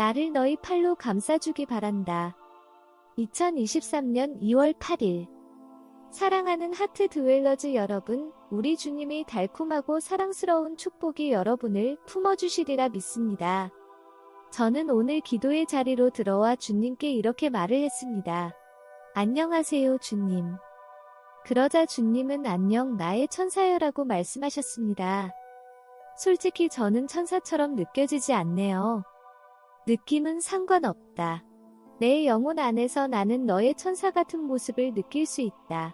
나를 너희 팔로 감싸주기 바란다. 2023년 2월 8일. 사랑하는 하트 드웰러즈 여러분, 우리 주님이 달콤하고 사랑스러운 축복이 여러분을 품어주시리라 믿습니다. 저는 오늘 기도의 자리로 들어와 주님께 이렇게 말을 했습니다. 안녕하세요, 주님. 그러자 주님은 안녕 나의 천사여라고 말씀하셨습니다. 솔직히 저는 천사처럼 느껴지지 않네요. 느낌은 상관없다. 내 영혼 안에서 나는 너의 천사 같은 모습을 느낄 수 있다.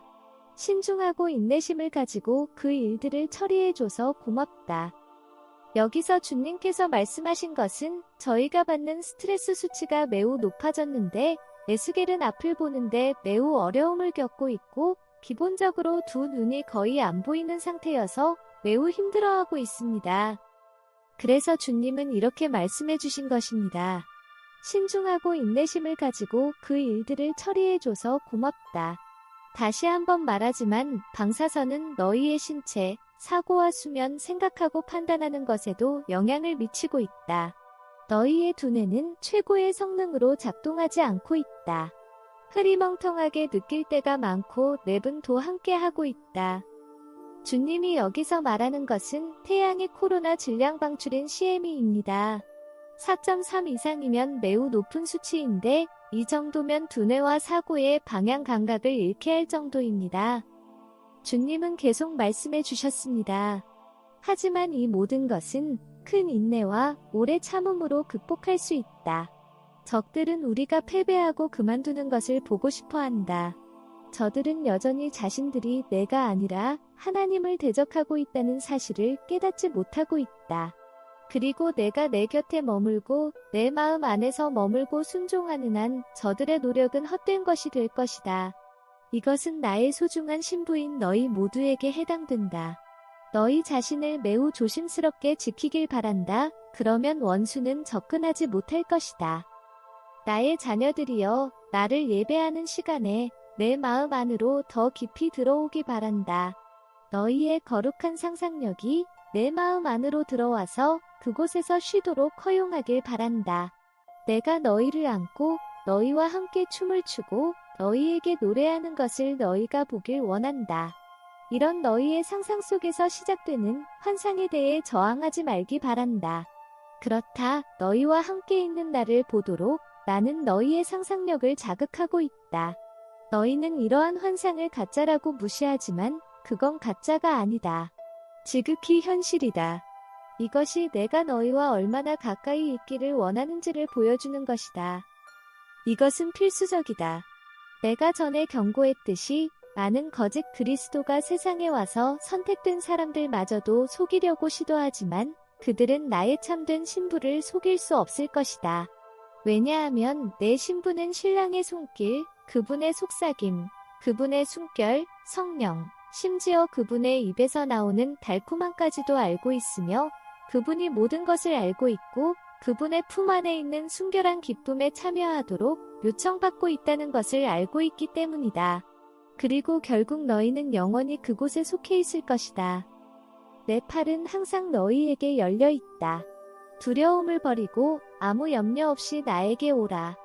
신중하고 인내심을 가지고 그 일들을 처리해줘서 고맙다. 여기서 주님께서 말씀하신 것은 저희가 받는 스트레스 수치가 매우 높아졌는데 에스겔은 앞을 보는데 매우 어려움을 겪고 있고 기본적으로 두 눈이 거의 안 보이는 상태여서 매우 힘들어하고 있습니다. 그래서 주님은 이렇게 말씀해 주신 것입니다. 신중하고 인내심을 가지고 그 일들을 처리해줘서 고맙다. 다시 한번 말하지만 방사선은 너희의 신체, 사고와 수면, 생각하고 판단하는 것에도 영향을 미치고 있다. 너희의 두뇌는 최고의 성능으로 작동하지 않고 있다. 흐리멍텅하게 느낄 때가 많고 랩은도 함께 하고 있다. 주님이 여기서 말하는 것은 태양의 코로나 질량 방출인 CME입니다. 4.3 이상이면 매우 높은 수치인데 이 정도면 두뇌와 사고의 방향 감각을 잃게 할 정도입니다. 주님은 계속 말씀해 주셨습니다. 하지만 이 모든 것은 큰 인내와 오래 참음으로 극복할 수 있다. 적들은 우리가 패배하고 그만두는 것을 보고 싶어 한다. 저들은 여전히 자신들이 내가 아니라 하나님을 대적하고 있다는 사실을 깨닫지 못하고 있다. 그리고 내가 내 곁에 머물고 내 마음 안에서 머물고 순종하는 한 저들의 노력은 헛된 것이 될 것이다. 이것은 나의 소중한 신부인 너희 모두에게 해당된다. 너희 자신을 매우 조심스럽게 지키길 바란다. 그러면 원수는 접근하지 못할 것이다. 나의 자녀들이여, 나를 예배하는 시간에 내 마음 안으로 더 깊이 들어오기 바란다. 너희의 거룩한 상상력이 내 마음 안으로 들어와서 그곳에서 쉬도록 허용하길 바란다. 내가 너희를 안고 너희와 함께 춤을 추고 너희에게 노래하는 것을 너희가 보길 원한다. 이런 너희의 상상 속에서 시작되는 환상에 대해 저항하지 말기 바란다. 그렇다, 너희와 함께 있는 나를 보도록 나는 너희의 상상력을 자극하고 있다. 너희는 이러한 환상을 가짜라고 무시하지만 그건 가짜가 아니다. 지극히 현실이다. 이것이 내가 너희와 얼마나 가까이 있기를 원하는지를 보여주는 것이다. 이것은 필수적이다. 내가 전에 경고했듯이 많은 거짓 그리스도가 세상에 와서 선택된 사람들마저도 속이려고 시도하지만 그들은 나의 참된 신부를 속일 수 없을 것이다. 왜냐하면 내 신부는 신랑의 손길, 그분의 속삭임, 그분의 숨결, 성령, 심지어 그분의 입에서 나오는 달콤함까지도 알고 있으며 그분이 모든 것을 알고 있고 그분의 품 안에 있는 순결한 기쁨에 참여하도록 요청받고 있다는 것을 알고 있기 때문이다. 그리고 결국 너희는 영원히 그곳에 속해 있을 것이다. 내 팔은 항상 너희에게 열려 있다. 두려움을 버리고 아무 염려 없이 나에게 오라.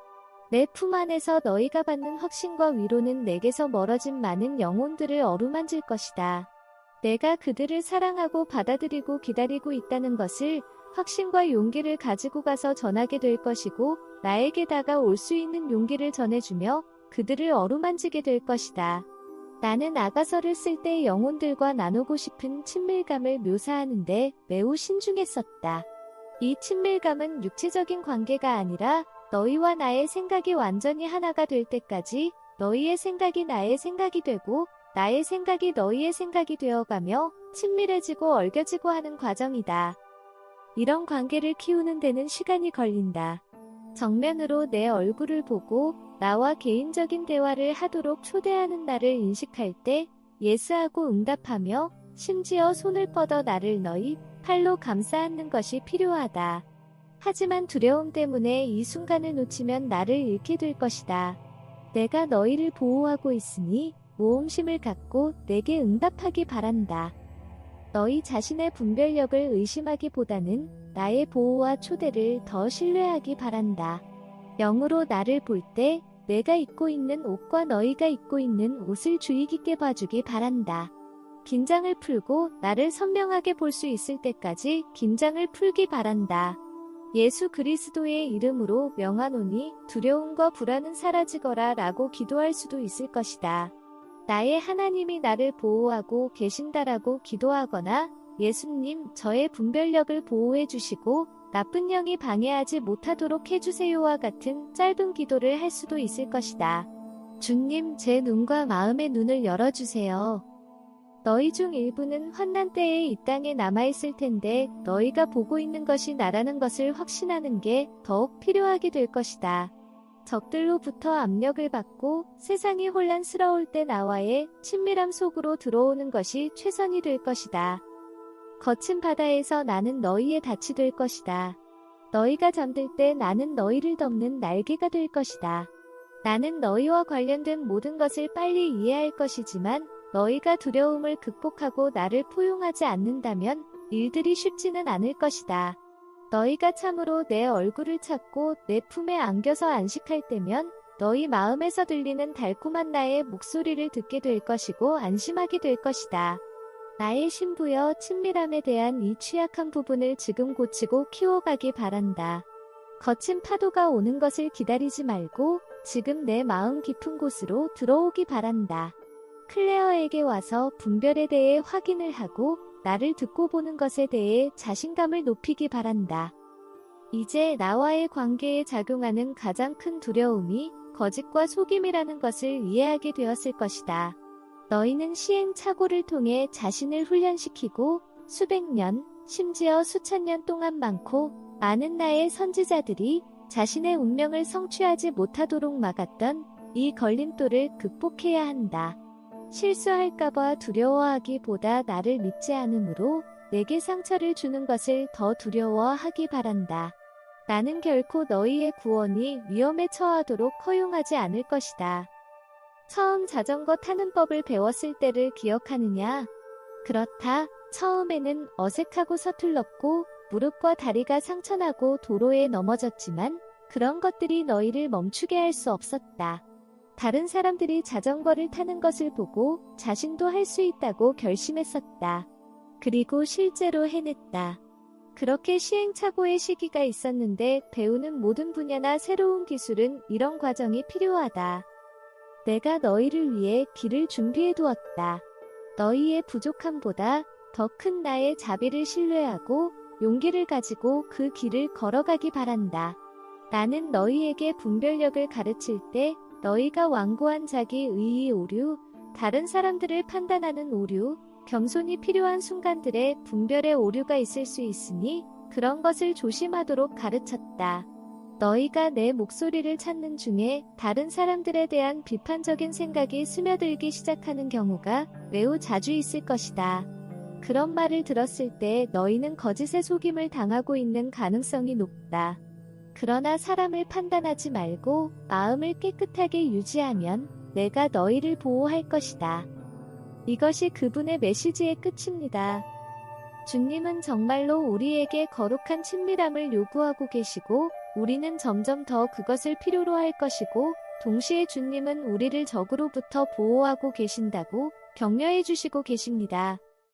내 품 안에서 너희가 받는 확신과 위로는 내게서 멀어진 많은 영혼들을 어루만질 것이다. 내가 그들을 사랑하고 받아들이고 기다리고 있다는 것을 확신과 용기를 가지고 가서 전하게 될 것이고 나에게 다가올 수 있는 용기를 전해주며 그들을 어루만지게 될 것이다. 나는 아가서를 쓸 때 영혼들과 나누고 싶은 친밀감을 묘사하는데 매우 신중했었다. 이 친밀감은 육체적인 관계가 아니라 너희와 나의 생각이 완전히 하나가 될 때까지 너희의 생각이 나의 생각이 되고 나의 생각이 너희의 생각이 되어가며 친밀해지고 얽혀지고 하는 과정이다. 이런 관계를 키우는 데는 시간이 걸린다. 정면으로 내 얼굴을 보고 나와 개인적인 대화를 하도록 초대하는 나를 인식할 때 예스하고 응답하며 심지어 손을 뻗어 나를 너희 팔로 감싸 안는 것이 필요하다. 하지만 두려움 때문에 이 순간을 놓치면 나를 잃게 될 것이다. 내가 너희를 보호하고 있으니 모험심을 갖고 내게 응답하기 바란다. 너희 자신의 분별력을 의심하기보다는 나의 보호와 초대를 더 신뢰하기 바란다. 영으로 나를 볼 때 내가 입고 있는 옷과 너희가 입고 있는 옷을 주의 깊게 봐주기 바란다. 긴장을 풀고 나를 선명하게 볼 수 있을 때까지 긴장을 풀기 바란다. 예수 그리스도의 이름으로 명하노니 두려움과 불안은 사라지거라 라고 기도할 수도 있을 것이다. 나의 하나님이 나를 보호하고 계신다라고 기도하거나 예수님 저의 분별력을 보호해 주시고 나쁜 영이 방해하지 못하도록 해주세요와 같은 짧은 기도를 할 수도 있을 것이다. 주님 제 눈과 마음의 눈을 열어주세요. 너희 중 일부는 환난 때에 이 땅에 남아있을 텐데 너희가 보고 있는 것이 나라는 것을 확신하는 게 더욱 필요하게 될 것이다. 적들로부터 압력을 받고 세상이 혼란스러울 때 나와의 친밀함 속으로 들어오는 것이 최선이 될 것이다. 거친 바다에서 나는 너희의 닻이 될 것이다. 너희가 잠들 때 나는 너희를 덮는 날개가 될 것이다. 나는 너희와 관련된 모든 것을 빨리 이해할 것이지만 너희가 두려움을 극복하고 나를 포용하지 않는다면 일들이 쉽지는 않을 것이다. 너희가 참으로 내 얼굴을 찾고 내 품에 안겨서 안식할 때면 너희 마음에서 들리는 달콤한 나의 목소리를 듣게 될 것이고 안심하게 될 것이다. 나의 신부여 친밀함에 대한 이 취약한 부분을 지금 고치고 키워가기 바란다. 거친 파도가 오는 것을 기다리지 말고 지금 내 마음 깊은 곳으로 들어오기 바란다. 클레어에게 와서 분별에 대해 확인을 하고 나를 듣고 보는 것에 대해 자신감을 높이기 바란다. 이제 나와의 관계에 작용하는 가장 큰 두려움이 거짓과 속임이라는 것을 이해하게 되었을 것이다. 너희는 시행착오를 통해 자신을 훈련시키고 수백 년, 심지어 수천 년 동안 많고 많은 나의 선지자들이 자신의 운명을 성취하지 못하도록 막았던 이 걸림돌을 극복해야 한다. 실수할까봐 두려워하기보다 나를 믿지 않으므로 내게 상처를 주는 것을 더 두려워하기 바란다. 나는 결코 너희의 구원이 위험에 처하도록 허용하지 않을 것이다. 처음 자전거 타는 법을 배웠을 때를 기억하느냐? 그렇다. 처음에는 어색하고 서툴렀고 무릎과 다리가 상처나고 도로에 넘어졌지만 그런 것들이 너희를 멈추게 할 수 없었다. 다른 사람들이 자전거를 타는 것을 보고 자신도 할 수 있다고 결심했었다. 그리고 실제로 해냈다. 그렇게 시행착오의 시기가 있었는데 배우는 모든 분야나 새로운 기술은 이런 과정이 필요하다. 내가 너희를 위해 길을 준비해 두었다. 너희의 부족함보다 더 큰 나의 자비를 신뢰하고 용기를 가지고 그 길을 걸어가기 바란다. 나는 너희에게 분별력을 가르칠 때 너희가 완고한 자기 의의 오류, 다른 사람들을 판단하는 오류, 겸손이 필요한 순간들에 분별의 오류가 있을 수 있으니 그런 것을 조심하도록 가르쳤다. 너희가 내 목소리를 찾는 중에 다른 사람들에 대한 비판적인 생각이 스며들기 시작하는 경우가 매우 자주 있을 것이다. 그런 말을 들었을 때 너희는 거짓의 속임을 당하고 있는 가능성이 높다. 그러나 사람을 판단하지 말고 마음을 깨끗하게 유지하면 내가 너희를 보호할 것이다. 이것이 그분의 메시지의 끝입니다. 주님은 정말로 우리에게 거룩한 친밀함을 요구하고 계시고 우리는 점점 더 그것을 필요로 할 것이고 동시에 주님은 우리를 적으로부터 보호하고 계신다고 격려해 주시고 계십니다.